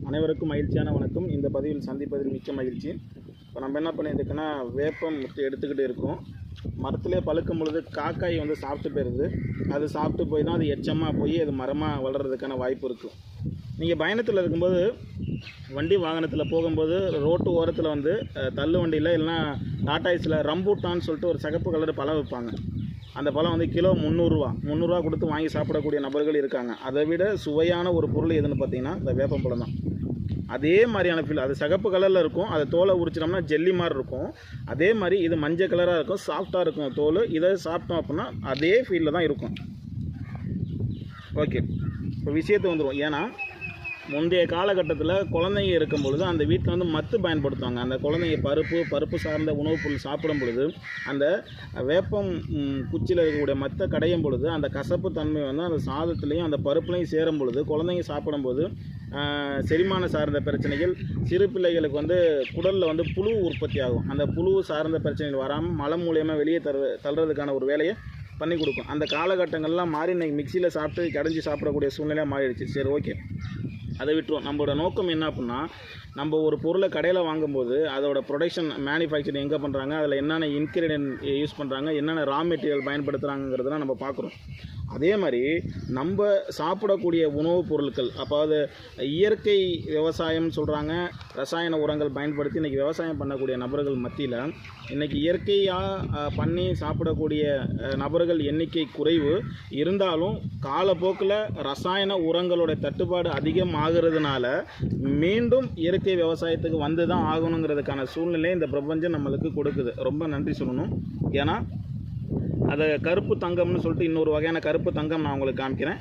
அனைவருக்கும் மகிழ்ச்சியான வணக்கம். இந்த பதிவில் சந்திப்பதில் மிக்க மகிழ்ச்சி. இப்போ நம்ம என்ன பண்ணியிருக்கோன்னா, வேப்பம் முத்து எடுத்துக்கிட்டு இருக்கோம். மரத்திலே பழுக்கும் பொழுது காக்காய் வந்து சாப்பிட்டு போயிடுது. அது சாப்பிட்டு போய் தான் அது எச்சமாக போய் அது மரமாக வளர்கிறதுக்கான வாய்ப்பு இருக்குது. நீங்கள் பயணத்தில் இருக்கும்போது, வண்டி வாகனத்தில் போகும்போது ரோட்டு ஓரத்தில் வந்து தள்ளு வண்டியில் இல்லைனா டாட்டாய்ஸில் ரம்பூட்டான்னு சொல்லிட்டு ஒரு சிகப்பு கலர் பழம் விற்பாங்க. அந்த பழம் வந்து கிலோ 300 கொடுத்து வாங்கி சாப்பிடக்கூடிய நபர்கள் இருக்காங்க. அதை விட சுவையான ஒரு பொருள் எதுன்னு பார்த்தீங்கன்னா இந்த வேப்பம் பழம் தான். அதே மாதிரியான ஃபீல், அது சிகப்பு கலரில் இருக்கும். அதை தோலை உரிச்சிட்டோம்னா ஜெல்லி மாதிரி இருக்கும். அதே மாதிரி இது மஞ்சள் கலராக இருக்கும், சாஃப்டாக இருக்கும் தோல். இதை சாப்பிட்டோம் அப்படின்னா அதே ஃபீலில் தான் இருக்கும். ஓகே, இப்போ விஷயத்துக்கு வந்துடும். ஏன்னா முந்தைய காலகட்டத்தில் குழந்தைங்க இருக்கும் பொழுது அந்த வீட்டில் வந்து மத்து பயன்படுத்துவாங்க. அந்த குழந்தைங்க பருப்பு சார்ந்த உணவுப் பொருள் சாப்பிடும் பொழுது அந்த வேப்பம் குச்சியில் இருக்கக்கூடிய மத்தை கடையும் பொழுது அந்த கசப்பு தன்மை வந்து அந்த சாதத்துலேயும் அந்த பருப்புலையும் சேரும் பொழுது குழந்தைங்க சாப்பிடும்போது செரிமான சார்ந்த பிரச்சனைகள், சிறு பிள்ளைகளுக்கு வந்து குடலில் வந்து புழு உற்பத்தி ஆகும். அந்த புழு சார்ந்த பிரச்சனைகள் வராமல் மலம் மூலியமாக வெளியே தள்ளுறதுக்கான ஒரு வேலையை பண்ணி கொடுக்கும். அந்த காலகட்டங்கள்லாம் மாறி இன்றைக்கி மிக்சியில் சாப்பிட்டு கடைஞ்சி சாப்பிடக்கூடிய சூழ்நிலையாக மாறிடுச்சு. சரி, ஓகே, அதை விட்டுருவோம். நம்மளோட நோக்கம் என்ன அப்படின்னா, நம்ம ஒரு பொருளை கடையில் வாங்கும்போது அதோட ப்ரொடக்ஷன் மேனுஃபேக்சரிங் எங்கே பண்ணுறாங்க, அதில் என்னென்ன இன்க்ரீடியன்ட் யூஸ் பண்ணுறாங்க, என்னென்ன ரா மெட்டீரியல் பயன்படுத்துகிறாங்கிறதெல்லாம் நம்ம பார்க்குறோம். அதே மாதிரி நம்ம சாப்பிடக்கூடிய உணவுப் பொருட்கள், அதாவது இயற்கை விவசாயம் சொல்கிறாங்க, ரசாயன உரங்கள் பயன்படுத்தி இன்றைக்கி விவசாயம் பண்ணக்கூடிய நபர்கள் மத்தியில் இன்றைக்கி இயற்கையாக பண்ணி சாப்பிடக்கூடிய நபர்கள் எண்ணிக்கை குறைவு இருந்தாலும் காலப்போக்கில் ரசாயன உரங்களோட தட்டுப்பாடு அதிகமாகிறதுனால மீண்டும் இயற்கை விவசாயத்துக்கு வந்து தான் ஆகணுங்கிறதுக்கான சூழ்நிலை இந்த பிரபஞ்சம் நம்மளுக்கு கொடுக்குது. ரொம்ப நன்றி சொல்லணும். ஏன்னா அதை கருப்பு தங்கம்னு சொல்லிட்டு இன்னொரு வகையான கருப்பு தங்கம் நான் உங்களுக்கு காமிக்கிறேன்.